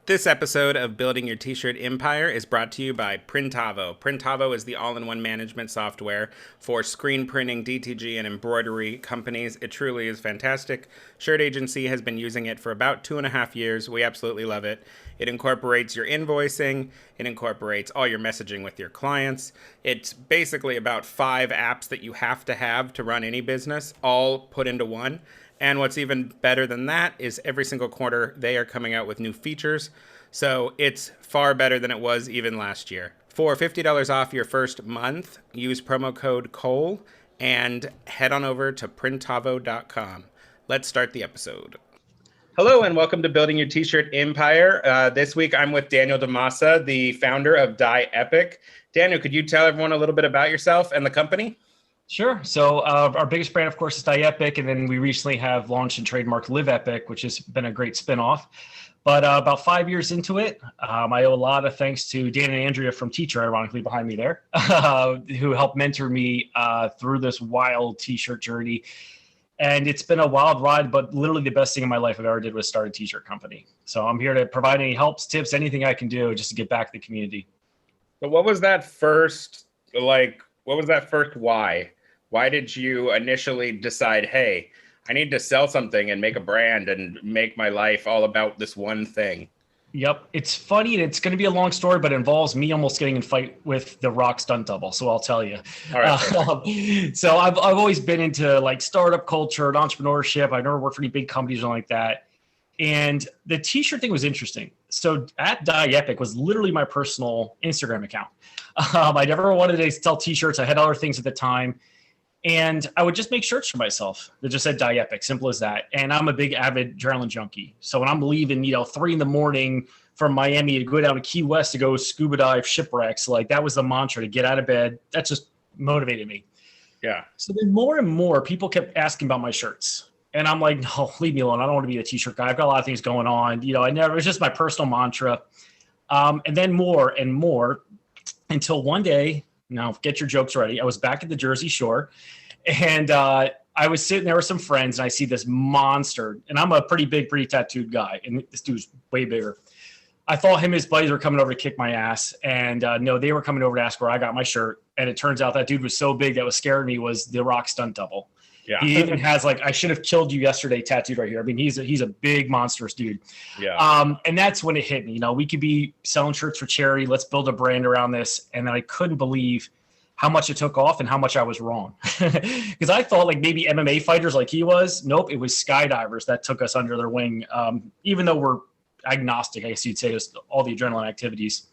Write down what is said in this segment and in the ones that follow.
This episode of Building Your T-Shirt Empire is brought to you by Printavo. Printavo is the all-in-one management software for screen printing, DTG, and embroidery companies. It truly is fantastic. Shirt Agency has been using it for about 2.5 years. We absolutely love it. It incorporates your invoicing. It incorporates all your messaging with your clients. It's basically about 5 apps that you have to run any business, all put into one. And what's even better than that is every single quarter they are coming out with new features. So it's far better than it was even last year. For $50 off your first month, use promo code COLE and head on over to printavo.com. Let's start the episode. Hello and welcome to Building Your T-Shirt Empire. This week I'm with Daniel Dimassa, the founder of Dye Epic. Daniel, could you tell everyone a little bit about yourself and the company? Sure. So our biggest brand, of course, is Dye Epic, and then we recently have launched and trademarked Live Epic, which has been a great spinoff. But about 5 years into it, I owe a lot of thanks to Dan and Andrea from Teacher, ironically behind me there, who helped mentor me through this wild T-shirt journey. And it's been a wild ride, but literally the best thing in my life I've ever did was start a T-shirt company. So I'm here to provide any helps, tips, anything I can do just to get back to the community. So what was that first why? Why did you initially decide, hey, I need to sell something and make a brand and make my life all about this one thing? Yep. It's funny, and it's going to be a long story, but it involves me almost getting in a fight with the Rock stunt double. So I'll tell you. All right. So I've always been into like startup culture and entrepreneurship. I never worked for any big companies or like that. And the T-shirt thing was interesting. So at Dye Epic was literally my personal Instagram account. I never wanted to sell T-shirts. I had other things at the time. And I would just make shirts for myself that just said Dye Epic, simple as that. And I'm a big avid adrenaline junkie. So when I'm leaving, 3 a.m. from Miami to go down to Key West to go scuba dive shipwrecks, like that was the mantra to get out of bed. That just motivated me. Yeah. So then more and more people kept asking about my shirts. And I'm like, no, leave me alone. I don't want to be a T-shirt guy. I've got a lot of things going on. It was just my personal mantra. And then more and more until one day, now get your jokes ready. I was back at the Jersey Shore and I was sitting there with some friends and I see this monster, and I'm a pretty tattooed guy. And this dude's way bigger. I thought him and his buddies were coming over to kick my ass. And no, they were coming over to ask where I got my shirt. And it turns out that dude was so big that what scared me was the Rock stunt double. Yeah. He even has like, I should have killed you yesterday tattooed right here. I mean, he's a big monstrous dude. Yeah. And that's when it hit me. We could be selling shirts for charity. Let's build a brand around this. And then I couldn't believe how much it took off and how much I was wrong. Because I thought like maybe MMA fighters like he was. Nope, it was skydivers that took us under their wing. Even though we're agnostic, I guess you'd say, just all the adrenaline activities.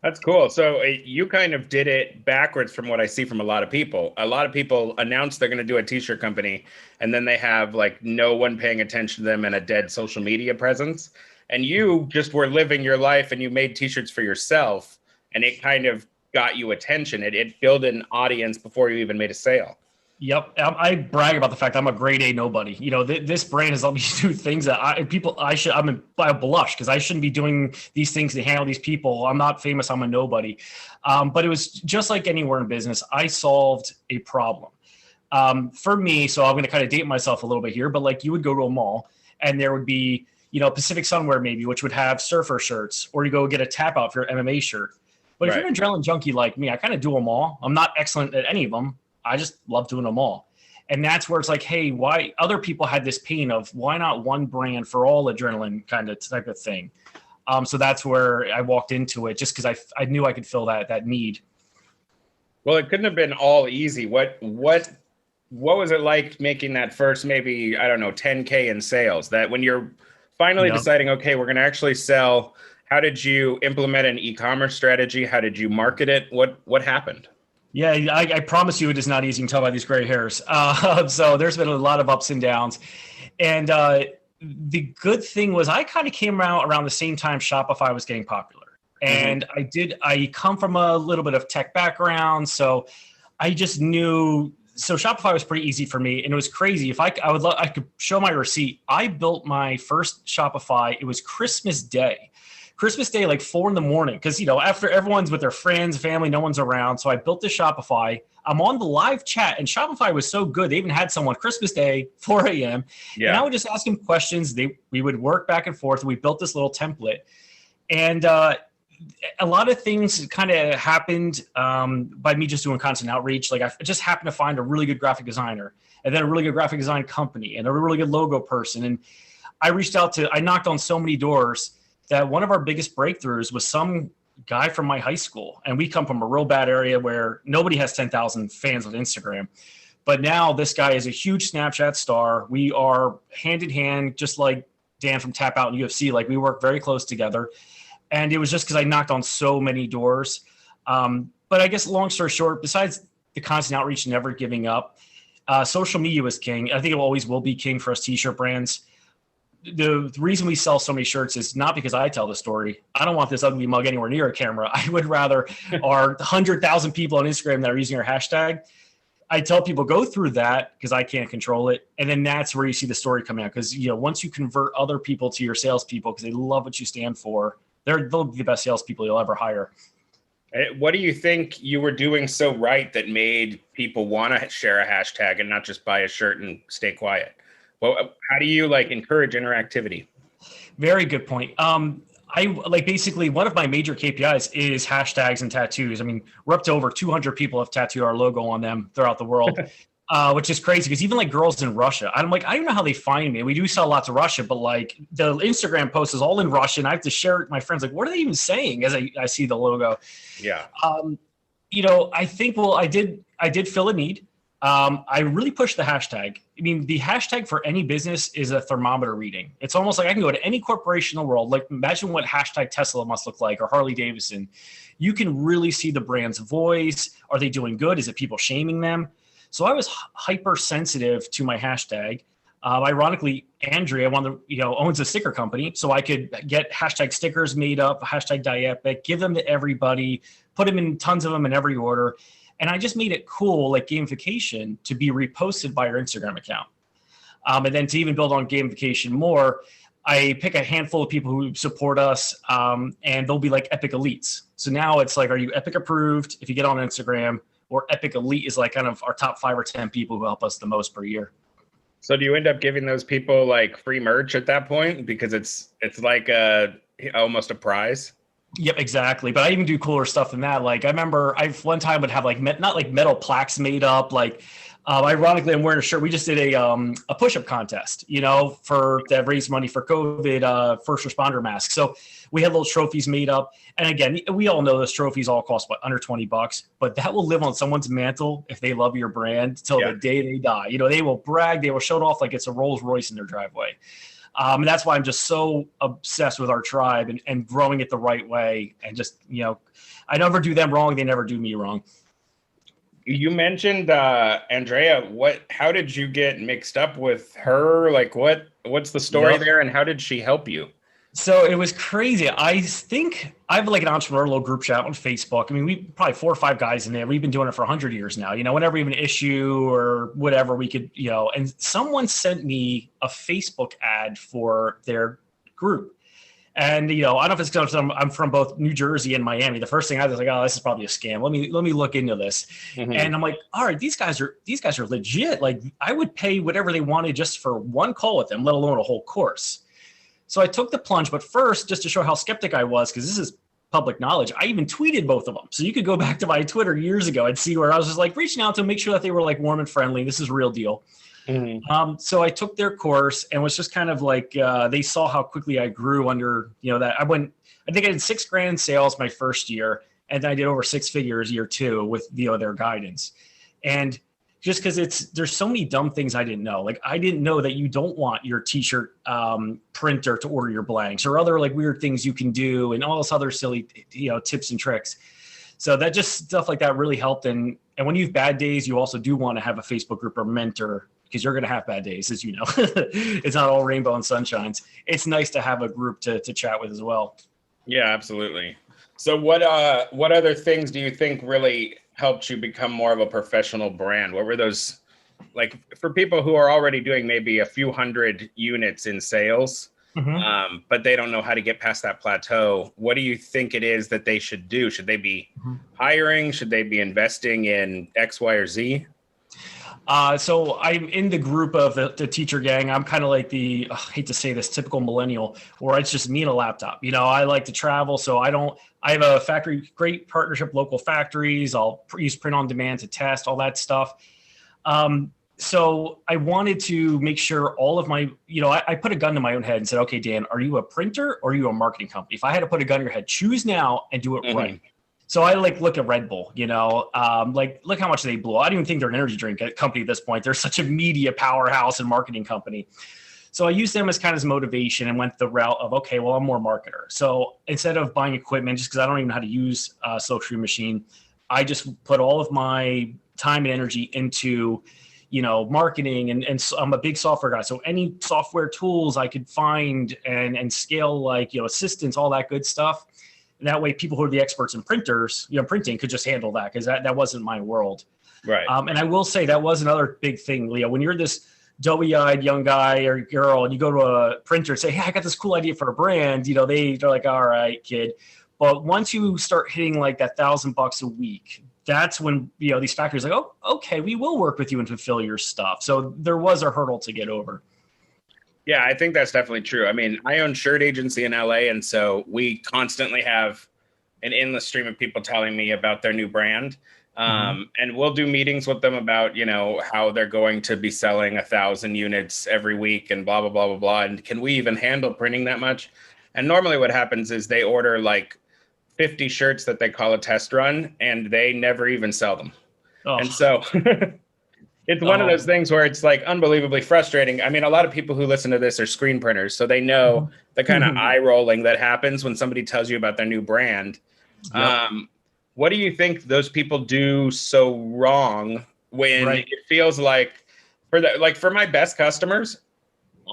That's cool. So you kind of did it backwards from what I see from a lot of people. A lot of people announce they're going to do a T-shirt company, and then they have like no one paying attention to them and a dead social media presence. And you just were living your life and you made T-shirts for yourself, and it kind of got you attention. It built an audience before you even made a sale. Yep. I brag about the fact I'm a grade A nobody. This brand has let me do things that I blush because I shouldn't be doing these things to handle these people. I'm not famous. I'm a nobody. But it was just like anywhere in business. I solved a problem. For me, so I'm going to kind of date myself a little bit here, but like you would go to a mall and there would be, Pacific Sunwear maybe, which would have surfer shirts, or you go get a tap out for your MMA shirt. But if you're an adrenaline junkie like me, I kind of do them all. I'm not excellent at any of them. I just love doing them all. And that's where it's like, hey, why other people had this pain of why not one brand for all adrenaline kind of type of thing. So that's where I walked into it just because I knew I could fill that need. Well, it couldn't have been all easy. What was it like making that first, maybe, I don't know, 10K in sales, that when you're finally deciding, okay, we're going to actually sell, how did you implement an e-commerce strategy? How did you market it? What happened? Yeah, I promise you it is not easy. You can tell by these gray hairs. So there's been a lot of ups and downs. And the good thing was I kind of came around the same time Shopify was getting popular. And I come from a little bit of tech background. So I just knew, so Shopify was pretty easy for me. And it was crazy. If I could show my receipt. I built my first Shopify. It was Christmas Day. Christmas Day, like 4 a.m, because after everyone's with their friends, family, no one's around. So I built this Shopify. I'm on the live chat, and Shopify was so good. They even had someone Christmas Day, 4 a.m. And I would just ask them questions. We would work back and forth. We built this little template, and a lot of things kind of happened by me just doing constant outreach. Like I just happened to find a really good graphic designer, and then a really good graphic design company, and a really good logo person. And I knocked on so many doors that one of our biggest breakthroughs was some guy from my high school. And we come from a real bad area where nobody has 10,000 fans on Instagram. But now this guy is a huge Snapchat star. We are hand in hand, just like Dan from Tap Out and UFC. Like we work very close together. And it was just because I knocked on so many doors. But I guess long story short, besides the constant outreach, never giving up, social media was king. I think it always will be king for us t-shirt brands. The reason we sell so many shirts is not because I tell the story. I don't want this ugly mug anywhere near a camera. I would rather our 100,000 people on Instagram that are using our hashtag. I tell people go through that because I can't control it. And then that's where you see the story coming out. Because, once you convert other people to your salespeople because they love what you stand for, they'll be the best salespeople you'll ever hire. What do you think you were doing so right that made people want to share a hashtag and not just buy a shirt and stay quiet? Well, how do you encourage interactivity? Very good point. Basically one of my major KPIs is hashtags and tattoos. I mean, we're up to over 200 people have tattooed our logo on them throughout the world, which is crazy because even girls in Russia, I don't even know how they find me. We do sell lots of Russia, but the Instagram post is all in Russian. I have to share it with my friends. What are they even saying as I see the logo? Yeah. I think, I did fill a need. I really pushed the hashtag. I mean, the hashtag for any business is a thermometer reading. It's almost like I can go to any corporation in the world. Imagine what hashtag Tesla must look like or Harley Davidson. You can really see the brand's voice. Are they doing good? Is it people shaming them? So I was hypersensitive to my hashtag. Ironically, Andrea, owns a sticker company, so I could get hashtag stickers made up, hashtag Diepic, give them to everybody, put them in tons of them in every order. And I just made it cool, like gamification, to be reposted by your Instagram account. And then to even build on gamification more, I pick a handful of people who support us, and they'll be like Epic Elites. So now it's are you Epic approved if you get on Instagram, or Epic Elite is kind of our top 5 or 10 people who help us the most per year. So do you end up giving those people free merch at that point? Because it's almost a prize? Yep, exactly. But I even do cooler stuff than that. I remember one time would have not metal plaques made up. Ironically, I'm wearing a shirt. We just did a push-up contest, to raise money for COVID first responder masks. So we had little trophies made up. And again, we all know those trophies all cost under $20, but that will live on someone's mantle if they love your brand till the day they die. They will brag, they will show it off like it's a Rolls Royce in their driveway. And that's why I'm just so obsessed with our tribe and growing it the right way. And just, I never do them wrong. They never do me wrong. You mentioned Andrea. How did you get mixed up with her? What's the story there, and how did she help you? So it was crazy. I think I have an entrepreneurial group chat on Facebook. I mean, we probably 4 or 5 guys in there. We've been doing it for 100 years now. Whenever we have an issue or whatever, we could, and someone sent me a Facebook ad for their group. And, I don't know if it's because I'm from both New Jersey and Miami. The first thing I was like, oh, this is probably a scam. Let me look into this. Mm-hmm. And I'm like, all right, these guys are legit. I would pay whatever they wanted just for one call with them, let alone a whole course. So I took the plunge, but first, just to show how skeptic I was, because this is public knowledge, I even tweeted both of them. So you could go back to my Twitter years ago and see where I was just reaching out to them, make sure that they were warm and friendly. This is a real deal. Mm-hmm. So I took their course and was just kind of they saw how quickly I grew under, that I think I did $6,000 sales my first year, and then I did over 6 figures year 2 with, their guidance. And just because there's so many dumb things I didn't know. I didn't know that you don't want your t-shirt printer to order your blanks or other weird things you can do and all this other silly, tips and tricks. So that just stuff like that really helped. And when you have bad days, you also do want to have a Facebook group or mentor, because you're going to have bad days, as you know. It's not all rainbow and sunshines. It's nice to have a group to chat with as well. Yeah, absolutely. So what other things do you think really helped you become more of a professional brand? What were those, for people who are already doing maybe a few hundred units in sales, Mhm. but they don't know how to get past that plateau. What do you think it is that they should do? Should they be Mhm. hiring? Should they be investing in X, Y, or Z? So I'm in the group of the teacher gang. I'm kind of like the, I hate to say this, typical millennial, where it's just me and a laptop. I like to travel, so I have a factory, great partnership, local factories. I'll use print on demand to test all that stuff. So I wanted to make sure all of my, I put a gun to my own head and said, okay, Dan, are you a printer or are you a marketing company? If I had to put a gun to your head, choose now and do it Mm-hmm. right. So I look at Red Bull, look how much they blew. I don't even think they're an energy drink company at this point. They're such a media powerhouse and marketing company. So I used them as kind of motivation and went the route of, okay, well, I'm more marketer. So instead of buying equipment, just because I don't even know how to use a Silkscreen machine, I just put all of my time and energy into, marketing. And so I'm a big software guy. So any software tools I could find and scale, like, assistants, all that good stuff. And that way people who are the experts in printing could just handle that, because that wasn't my world. Right. And I will say that was another big thing, Leo. When you're this doughy-eyed young guy or girl and you go to a printer and say, hey, I got this cool idea for a brand, they're like, all right, kid. But once you start hitting like that $1,000 a week, that's when, these factories are like, oh, okay, we will work with you and fulfill your stuff. So there was a hurdle to get over. Yeah, I think that's definitely true. I mean, I own shirt agency in LA, and so we constantly have an endless stream of people telling me about their new brand. And we'll do meetings with them about, how they're going to be selling 1,000 units every week and blah, blah, blah, blah, blah. And can we even handle printing that much? And normally what happens is they order like 50 shirts that they call a test run, and they never even sell them. Oh, And so it's one of those things where it's like unbelievably frustrating. I mean, a lot of people who listen to this are screen printers, so they know the kind of eye rolling that happens when somebody tells you about their new brand. Yep. What do you think those people do so wrong when Right. it feels like for my best customers,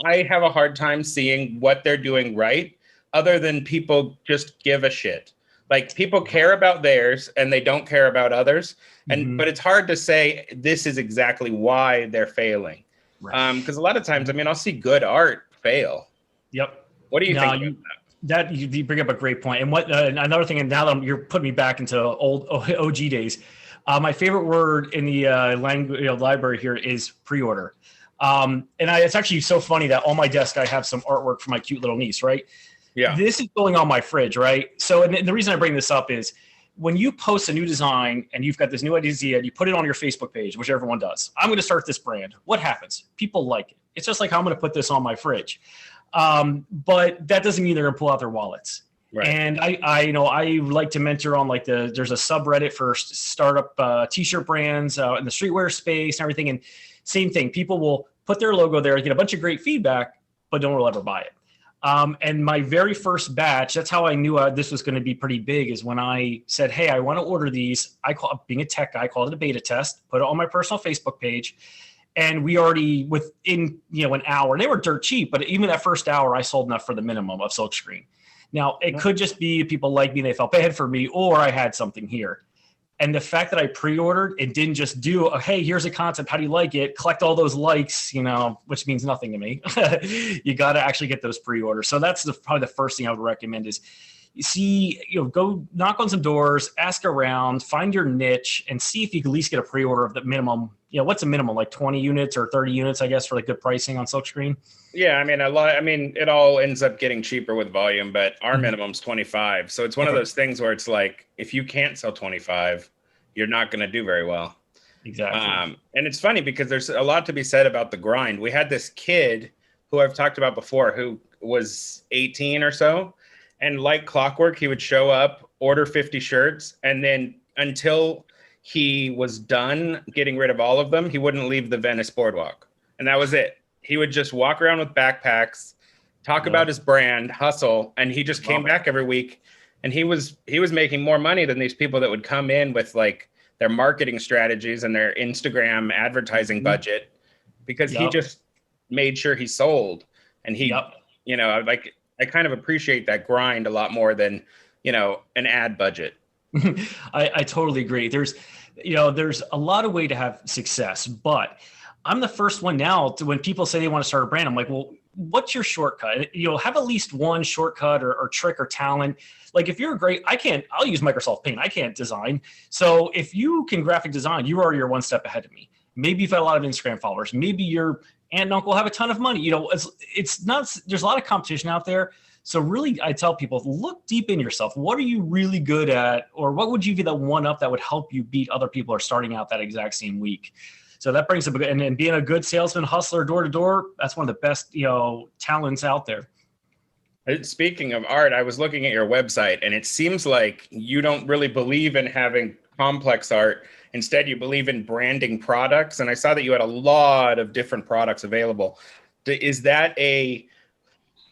I have a hard time seeing what they're doing right, other than people just give a shit. Like, people care about theirs and they don't care about others. But it's hard to say this is exactly why they're failing. Right. Because a lot of times, I mean, I'll see good art fail. Yep. What do you No, think about that you bring up a great point. And what another thing, and now that you're putting me back into old OG days, my favorite word in the language library here is pre-order. It's actually so funny that on my desk I have some artwork for my cute little niece. Right. Yeah. This is going on my fridge. Right. So, and the reason I bring this up is when you post a new design and you've got this new idea and you put it on your Facebook page, which everyone does. I'm going to start this brand. What happens? People like it. It's just like how I'm going to put this on my fridge. But that doesn't mean they're going to pull out their wallets. Right. And I like to mentor on there's a subreddit for startup t-shirt brands in the streetwear space and everything. And same thing, people will put their logo there, get a bunch of great feedback, but don't really ever buy it. And my very first batch, that's how I knew this was going to be pretty big, is when I said, hey, I want to order these. Being a tech guy, I called it a beta test, put it on my personal Facebook page. And we already, within an hour, and they were dirt cheap, but even that first hour, I sold enough for the minimum of Silkscreen. Now, it could just be people like me, they felt bad for me, or I had something here. And the fact that I pre-ordered and didn't just do, hey, here's a concept, how do you like it? Collect all those likes, which means nothing to me. You got to actually get those pre-orders. So that's probably the first thing I would recommend is, go knock on some doors, ask around, find your niche, and see if you can at least get a pre-order of the minimum. What's a minimum, like 20 units or 30 units, I guess, for good pricing on Silkscreen? Yeah, I mean, it all ends up getting cheaper with volume, but our minimum's 25. So it's one of those things where it's like, if you can't sell 25, you're not going to do very well. Exactly. And it's funny because there's a lot to be said about the grind. We had this kid who I've talked about before, who was 18 or so, and like clockwork, he would show up, order 50 shirts, and then until he was done getting rid of all of them, he wouldn't leave the Venice boardwalk. And that was it. He would just walk around with backpacks, talk about his brand, hustle, and he just came back every week. And he was making more money than these people that would come in with like their marketing strategies and their Instagram advertising budget, because he just made sure he sold. And he, I kind of appreciate that grind a lot more than, an ad budget. I totally agree. There's a lot of way to have success, but I'm the first one now to, when people say they want to start a brand, I'm like, well, what's your shortcut? Have at least one shortcut or trick or talent. Like if you're great, I'll use Microsoft Paint. I can't design. So if you can graphic design, you're one step ahead of me. Maybe you've got a lot of Instagram followers. Maybe your aunt and uncle have a ton of money. It's not, there's a lot of competition out there. So really, I tell people, look deep in yourself. What are you really good at? Or what would you be that one up that would help you beat other people who are starting out that exact same week? So that brings up, and being a good salesman, hustler, door to door, that's one of the best, talents out there. Speaking of art, I was looking at your website, and it seems like you don't really believe in having complex art. Instead, you believe in branding products. And I saw that you had a lot of different products available. Is that a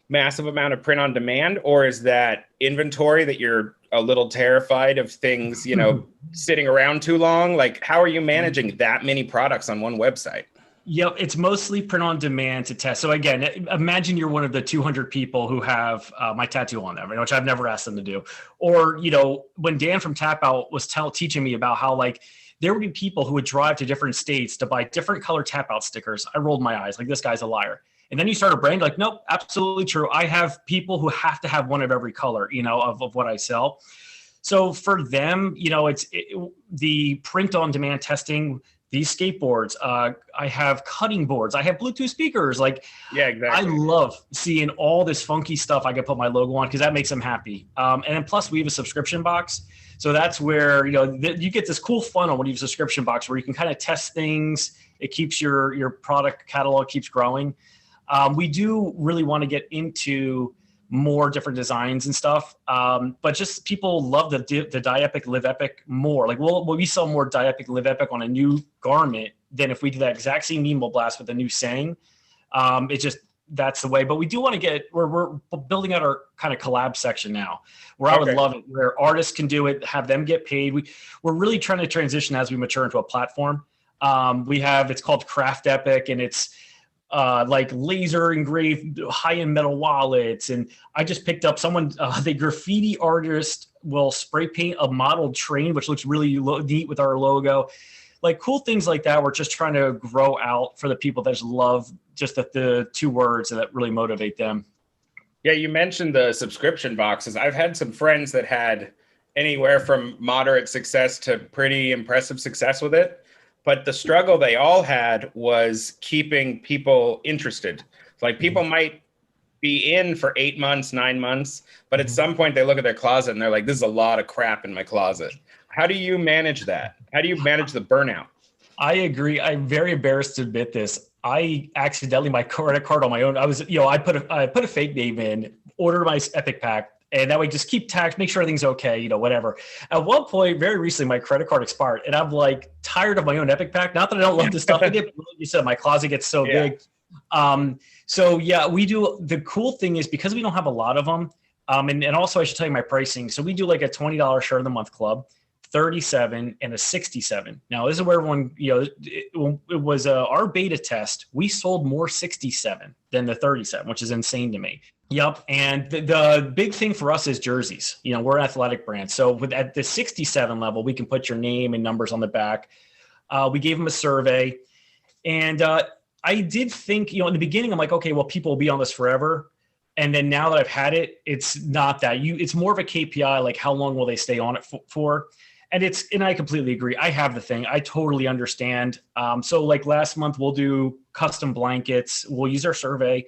massive amount of print on demand, or is that inventory that you're a little terrified of things, sitting around too long? Like, how are you managing that many products on one website? Yep, it's mostly print on demand to test. So again, imagine you're one of the 200 people who have my tattoo on them, which I've never asked them to do. Or, when Dan from Tap Out was teaching me about how there would be people who would drive to different states to buy different color Tap Out stickers. I rolled my eyes like, this guy's a liar. And then you start a brand like, nope, absolutely true. I have people who have to have one of every color, of what I sell. So for them, it's the print on demand testing, these skateboards, I have cutting boards, I have Bluetooth speakers. Yeah, exactly. I love seeing all this funky stuff I can put my logo on because that makes them happy. And then plus we have a subscription box. So that's where, you get this cool funnel when you have a subscription box where you can kind of test things. It keeps your product catalog keeps growing. We do really want to get into more different designs and stuff. But just people love the Dye Epic Live Epic more. We sell more Dye Epic Live Epic on a new garment than if we do that exact same Nemo Blast with a new saying. That's the way. But we do want to we're building out our kind of collab section now where I would love it, where artists can do it, have them get paid. We're really trying to transition as we mature into a platform. It's called Craft Epic, and it's laser engraved high-end metal wallets. And I just picked up the graffiti artist will spray paint a modeled train, which looks really neat with our logo. Cool things like that. We're just trying to grow out for the people that just love just the two words that really motivate them. Yeah, you mentioned the subscription boxes. I've had some friends that had anywhere from moderate success to pretty impressive success with it. But the struggle they all had was keeping people interested. People might be in for 8 months, 9 months, but at some point they look at their closet and they're like, this is a lot of crap in my closet. How do you manage that? How do you manage the burnout? I agree. I'm very embarrassed to admit this. I accidentally, my credit card on my own, I put a fake name in, ordered my Epic pack, and that way just keep tax, make sure everything's okay, whatever. At one point, very recently, my credit card expired, and I'm tired of my own Epic pack. Not that I don't love the stuff in it, but like you said, my closet gets so big. So yeah, we do. The cool thing is because we don't have a lot of them, and also I should tell you my pricing. So we do a $20 shirt of the month club, 37 and a 67. Now this is where everyone, it was our beta test. We sold more 67 than the 37, which is insane to me. Yep. And the big thing for us is jerseys. We're an athletic brand. So at the 67 level, we can put your name and numbers on the back. We gave them a survey, and I did think, in the beginning, I'm like, okay, well, people will be on this forever. And then now that I've had it, it's not that. It's more of a KPI, how long will they stay on it for? And I completely agree. I have the thing. I totally understand. So last month, we'll do custom blankets. We'll use our survey.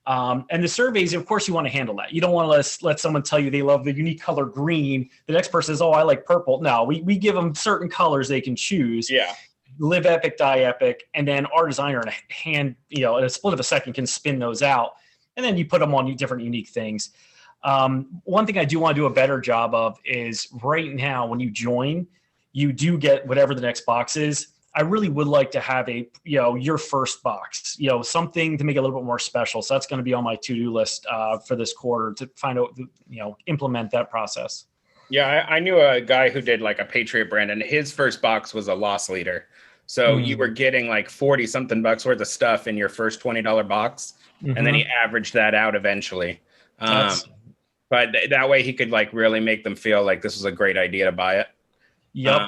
And the surveys, of course, you want to handle that. You don't want to let someone tell you they love the unique color green. The next person says, oh, I like purple. No, we give them certain colors they can choose. Yeah. Live Epic, Dye Epic. And then our designer in a hand, in a split of a second can spin those out. And then you put them on different unique things. One thing I do want to do a better job of is right now when you join, you do get whatever the next box is. I really would like to have your first box, something to make it a little bit more special. So that's going to be on my to-do list for this quarter to find out, implement that process. Yeah, I knew a guy who did a Patriot brand, and his first box was a loss leader. So you were getting 40 something bucks worth of stuff in your first $20 box. And then he averaged that out eventually. But that way he could really make them feel like this was a great idea to buy it. Yep.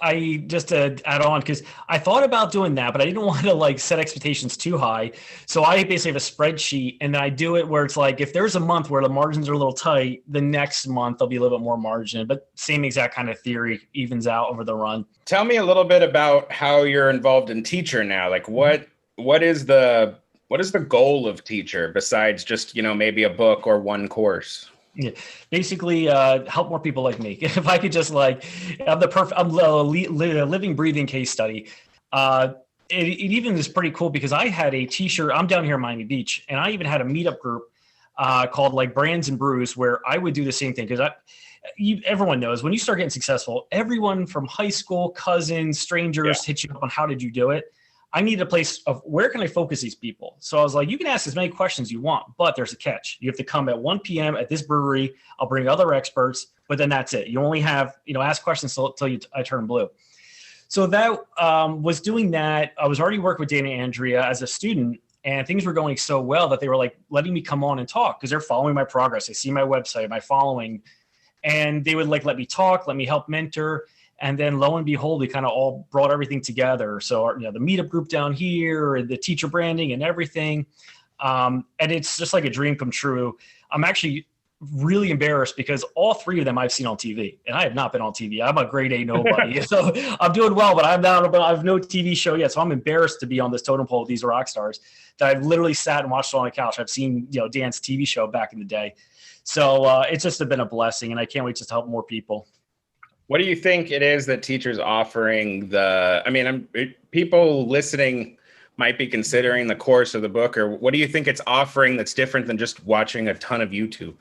I just to add on, because I thought about doing that, but I didn't want to like set expectations too high. So I basically have a spreadsheet, and then I do it where it's like, if there's a month where the margins are a little tight, the next month there'll be a little bit more margin, but same exact kind of theory evens out over the run. Tell me a little bit about how you're involved in Teacher now. Like what is the goal of Teacher besides just, maybe a book or one course? Yeah, basically help more people like me. If I could just like, I'm a living, breathing case study. It even is pretty cool because I had a t-shirt. I'm down here in Miami Beach, and I even had a meetup group called like Brands and Brews, where I would do the same thing. Because everyone knows when you start getting successful, everyone from high school, cousins, strangers hit you up on how did you do it. I need a place of where can I focus these people? So I was like, you can ask as many questions you want, but there's a catch. You have to come at 1 p.m. at this brewery. I'll bring other experts, but then that's it. You only have, ask questions until I turn blue. So that was doing that. I was already working with Dana and Andrea as a student, and things were going so well that they were like letting me come on and talk because they're following my progress. They see my website, my following, and they would like let me talk, let me help mentor. And then lo and behold, we kind of all brought everything together. So, the meetup group down here, the teacher branding and everything. And it's just like a dream come true. I'm actually really embarrassed because all three of them I've seen on TV, and I have not been on TV. I'm a grade A nobody. So I'm doing well, but I have no TV show yet. So I'm embarrassed to be on this totem pole with these rock stars that I've literally sat and watched on the couch. I've seen, Dan's TV show back in the day. So it's just been a blessing, and I can't wait just to help more people. What do you think it is that Teacher's offering people listening might be considering the course or the book, or what do you think it's offering that's different than just watching a ton of YouTube?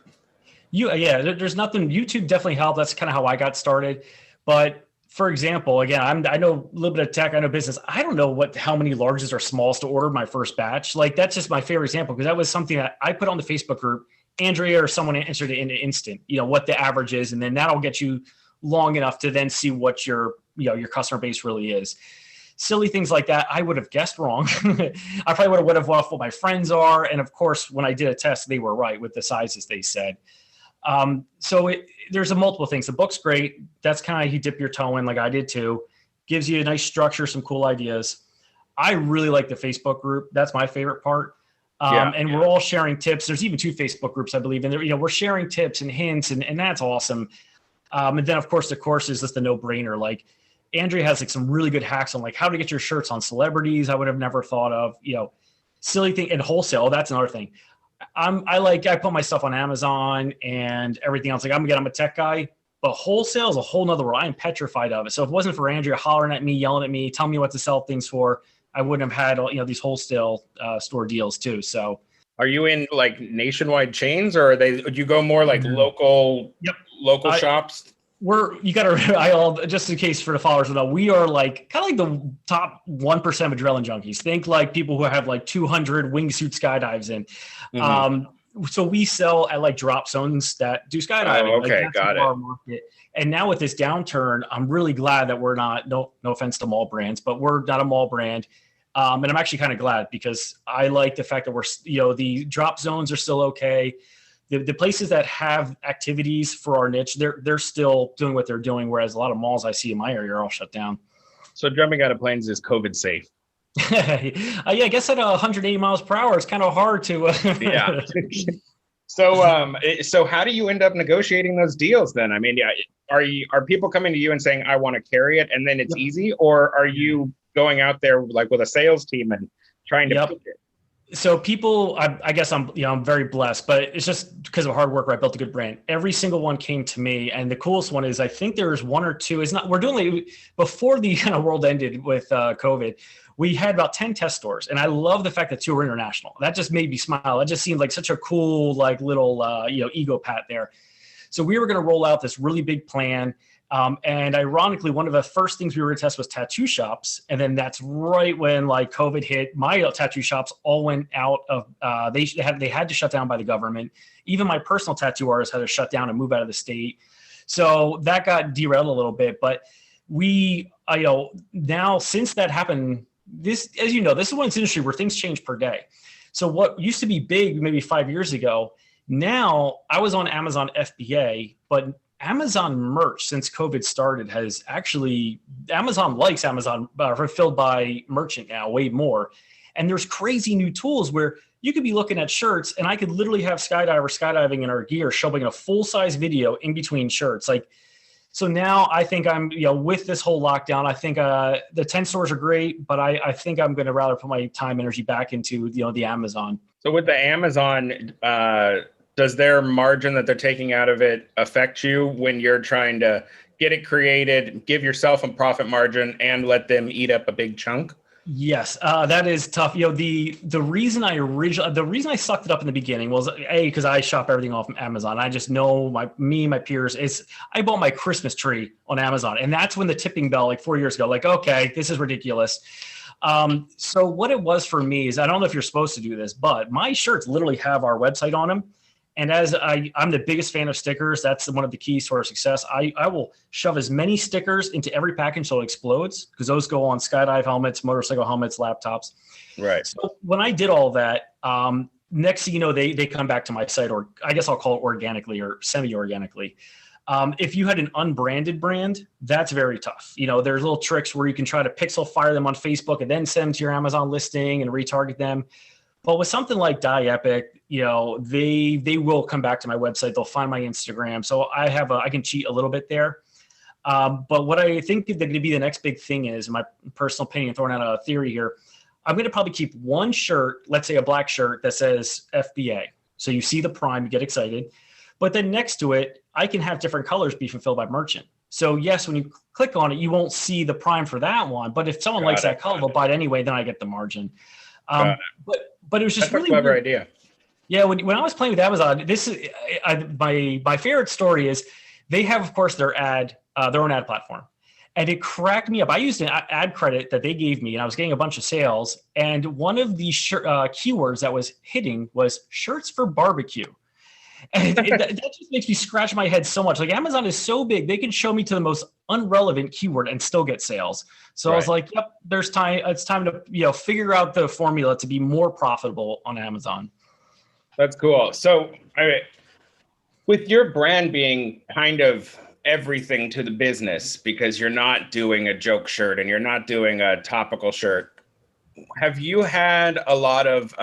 There's nothing. YouTube definitely helped. That's kind of how I got started. But for example, again, I know a little bit of tech. I know business. I don't know how many larges or smalls to order my first batch. Like that's just my favorite example because that was something that I put on the Facebook group. Andrea or someone answered it in an instant. What the average is, and then that'll get you long enough to then see what your customer base really is. Silly things like that, I would have guessed wrong. I probably would have off what my friends are. And of course, when I did a test, they were right with the sizes they said. There's multiple things. The book's great. That's kind of, you dip your toe in like I did too. Gives you a nice structure, some cool ideas. I really like the Facebook group. That's my favorite part. We're all sharing tips. There's even 2 Facebook groups, I believe. And we're sharing tips and hints, and that's awesome. And then, of course, the course is just a no-brainer. Like, Andrea has like some really good hacks on like how to get your shirts on celebrities I would have never thought of. Silly thing, and wholesale. That's another thing. I put my stuff on Amazon and everything else. Like I'm a tech guy, but wholesale is a whole nother world. I am petrified of it. So if it wasn't for Andrea hollering at me, yelling at me, telling me what to sell things for, I wouldn't have had these wholesale store deals too. So. Are you in like nationwide chains, or would you go more like local shops? Just in case for the followers know, we are like kind of like the top 1% of adrenaline junkies. Think like people who have like 200 wingsuit skydives in. Mm-hmm. So we sell at like drop zones that do skydiving. Oh, okay, got it. Market. And now with this downturn, I'm really glad that we're not, no offense to mall brands, but we're not a mall brand. And I'm actually kind of glad because I like the fact that we're, the drop zones are still okay. The places that have activities for our niche, they're still doing what they're doing. Whereas a lot of malls I see in my area are all shut down. So jumping out of planes is COVID safe. I guess at 180 miles per hour, it's kind of hard to. Yeah. So how do you end up negotiating those deals then? I mean, are people coming to you and saying, I want to carry it, and then it's easy, or are you going out there like with a sales team and trying to pitch it? So people, I guess I'm very blessed, but it's just because of hard work where I built a good brand. Every single one came to me, and the coolest one is I think there's 1 or 2. We're doing like before the kind of world ended with COVID. We had about 10 test stores, and I love the fact that 2 were international. That just made me smile. It just seemed like such a cool like little ego pat there. So we were going to roll out this really big plan. And ironically, one of the first things we were going to test was tattoo shops. And then that's right when like COVID hit, my tattoo shops all went out of, they had to shut down by the government. Even my personal tattoo artist had to shut down and move out of the state. So that got derailed a little bit, but we, now since that happened, this, as you know, this is one industry where things change per day. So what used to be big maybe 5 years ago, now I was on Amazon FBA, but Amazon merch since COVID started has actually, Amazon likes Amazon fulfilled by merchant now way more. And there's crazy new tools where you could be looking at shirts and I could literally have skydiver skydiving in our gear showing a full size video in between shirts. Like, so now I think I'm, with this whole lockdown, I think the 10 stores are great, but I think I'm going to rather put my time, energy back into, the Amazon. So with the Amazon, does their margin that they're taking out of it affect you when you're trying to get it created, give yourself a profit margin, and let them eat up a big chunk? Yes, that is tough. The reason I sucked it up in the beginning was because I shop everything off Amazon. I just know my peers. I bought my Christmas tree on Amazon, and that's when the tipping bell, like 4 years ago, like, okay, this is ridiculous. So what it was for me is, I don't know if you're supposed to do this, but my shirts literally have our website on them. And as I'm the biggest fan of stickers, that's one of the keys to our success. I will shove as many stickers into every package so it explodes, because those go on skydive helmets, motorcycle helmets, laptops. Right. So when I did all that, next thing you know, they come back to my site, or I guess I'll call it organically or semi-organically. If you had an unbranded brand, that's very tough. There's little tricks where you can try to pixel fire them on Facebook and then send them to your Amazon listing and retarget them. But with something like Die Epic, they will come back to my website. They'll find my Instagram. So I can cheat a little bit there. But what I think is going to be the next big thing is, my personal opinion, throwing out a theory here, I'm going to probably keep one shirt, let's say a black shirt that says FBA. So you see the prime, you get excited. But then next to it, I can have different colors be fulfilled by merchant. So yes, when you click on it, you won't see the prime for that one. But if someone likes that color, they'll buy it anyway, then I get the margin. But it was just really a clever weird idea. Yeah, when I was playing with Amazon, this is my favorite story is they have, of course, their own ad platform, and it cracked me up. I used an ad credit that they gave me, and I was getting a bunch of sales. And one of the keywords that was hitting was shirts for barbecue, and that just makes me scratch my head so much. Like, Amazon is so big, they can show me to the most unrelevant keyword and still get sales. So right. I was like, yep, there's time. It's time to figure out the formula to be more profitable on Amazon. That's cool. So, with your brand being kind of everything to the business, because you're not doing a joke shirt and you're not doing a topical shirt, have you had a lot of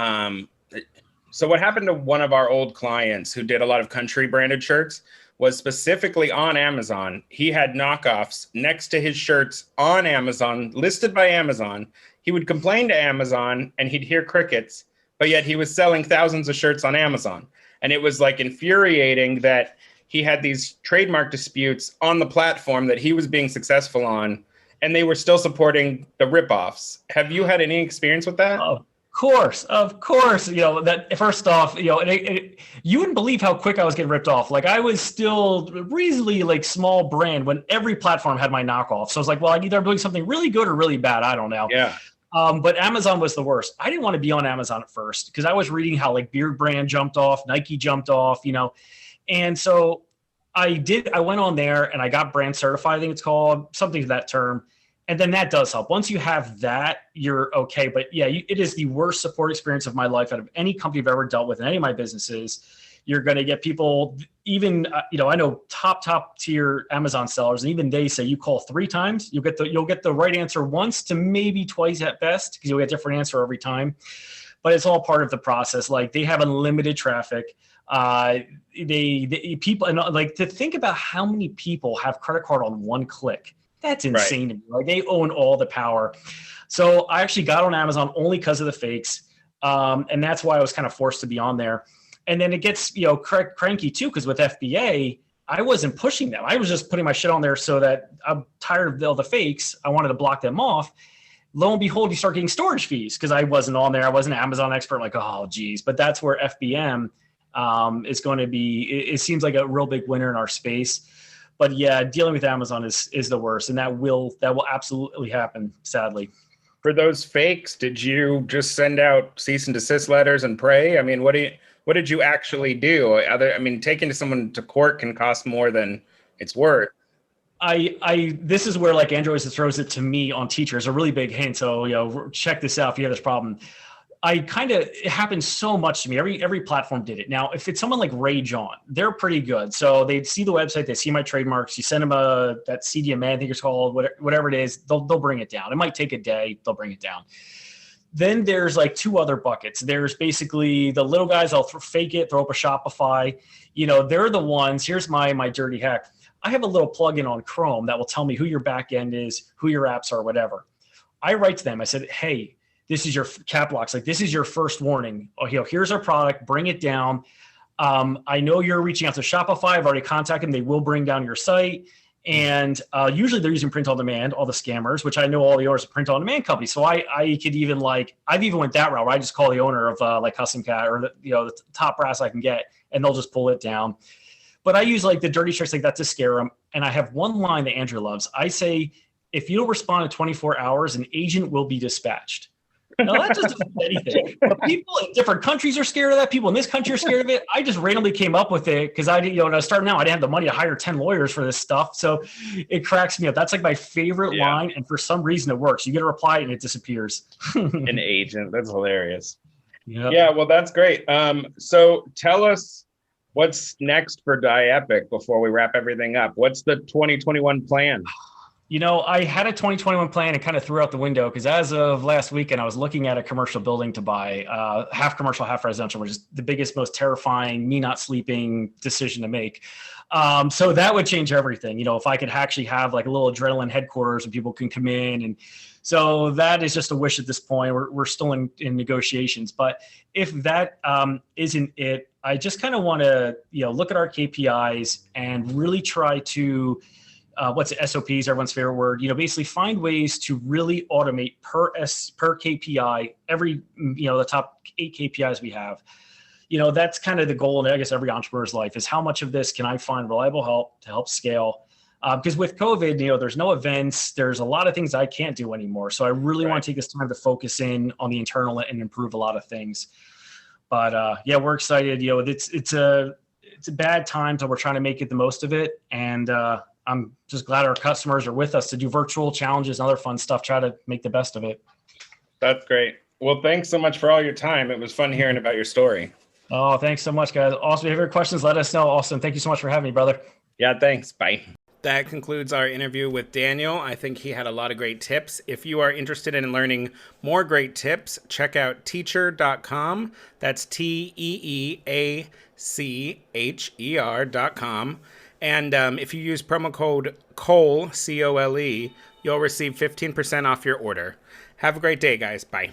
so what happened to one of our old clients who did a lot of country branded shirts was specifically on Amazon. He had knockoffs next to his shirts on Amazon, listed by Amazon. He would complain to Amazon and he'd hear crickets, but yet he was selling thousands of shirts on Amazon. And it was like infuriating that he had these trademark disputes on the platform that he was being successful on, and they were still supporting the ripoffs. Have you had any experience with that? Of course. That first off, you wouldn't believe how quick I was getting ripped off. Like, I was still reasonably like small brand when every platform had my knockoff. So I was like, well, either I'm doing something really good or really bad. I don't know. Yeah. But Amazon was the worst. I didn't want to be on Amazon at first because I was reading how like Beard Brand jumped off, Nike jumped off, and so I went on there and I got brand certified, I think it's called, something to that term. And then that does help. Once you have that, you're okay. But yeah, it is the worst support experience of my life out of any company I've ever dealt with in any of my businesses. You're going to get people, even, I know top tier Amazon sellers, and even they say you call 3 times, you'll get the right answer once to maybe twice at best, because you'll get a different answer every time. But it's all part of the process. Like, they have unlimited traffic. People, and like, to think about how many people have credit card on one click. That's insane to me. Like, they own all the power. So I actually got on Amazon only because of the fakes. And that's why I was kind of forced to be on there. And then it gets, cranky too, because with FBA, I wasn't pushing them. I was just putting my shit on there so that I'm tired of all the fakes. I wanted to block them off. Lo and behold, you start getting storage fees because I wasn't on there. I wasn't an Amazon expert. Like, oh, geez. But that's where FBM is going to be. It seems like a real big winner in our space. But yeah, dealing with Amazon is the worst, and that will absolutely happen, sadly. For those fakes, did you just send out cease and desist letters and pray? I mean, what did you actually do? Taking someone to court can cost more than it's worth. This is where, like, Andrew always throws it to me on teachers, a really big hint. So, check this out if you have this problem. it happens so much to me. Every platform did it. Now, if it's someone like Ray John, they're pretty good. So they see the website, they see my trademarks. You send them that CDMA, I think it's called, whatever it is, they'll bring it down. It might take a day, they'll bring it down. Then there's like two other buckets. There's basically the little guys. I'll fake it, throw up a Shopify. They're the ones. Here's my dirty hack. I have a little plugin on Chrome that will tell me who your back end is, who your apps are, whatever. I write to them. I said, hey, this is your cap locks. Like, this is your first warning. Oh, here's our product. Bring it down. I know you're reaching out to Shopify. I've already contacted them. They will bring down your site. And usually they're using print on demand, all the scammers, which I know all the owners of print on demand companies. So I could even I've even went that route where I just call the owner of Custom Cat or the top brass I can get, and they'll just pull it down. But I use the dirty tricks like that to scare them. And I have one line that Andrew loves. I say, if you don't respond in 24 hours, an agent will be dispatched. Now, that just doesn't do anything. But people in different countries are scared of that. People in this country are scared of it. I just randomly came up with it because I didn't, when I was starting out, I didn't have the money to hire 10 lawyers for this stuff. So it cracks me up. That's my favorite line. And for some reason, it works. You get a reply and it disappears. An agent. That's hilarious. Yep. Yeah, well, that's great. So tell us what's next for Diepic before we wrap everything up. What's the 2021 plan? I had a 2021 plan and kind of threw out the window because as of last weekend, I was looking at a commercial building to buy, half commercial, half residential, which is the biggest, most terrifying, me not sleeping decision to make. So that would change everything. If I could actually have a little adrenaline headquarters and people can come in. And so that is just a wish at this point. We're still in negotiations. But if that isn't it, I just kind of want to, look at our KPIs and really try to what's it, SOPs, everyone's favorite word, basically find ways to really automate per KPI, every, the top 8 KPIs we have. That's kind of the goal in, I guess, every entrepreneur's life is how much of this can I find reliable help to help scale? Because with COVID, there's no events, there's a lot of things I can't do anymore. So I really want to take this time to focus in on the internal and improve a lot of things. But we're excited. It's a bad time, so we're trying to make it the most of it. And I'm just glad our customers are with us to do virtual challenges and other fun stuff, try to make the best of it. That's great. Well, thanks so much for all your time. It was fun hearing about your story. Oh, thanks so much, guys. Also, if you have any questions, let us know. Austin, thank you so much for having me, brother. Yeah, thanks. Bye. That concludes our interview with Daniel. I think he had a lot of great tips. If you are interested in learning more great tips, check out teacher.com. That's TEEACHER.com. And if you use promo code COLE, COLE, you'll receive 15% off your order. Have a great day, guys. Bye.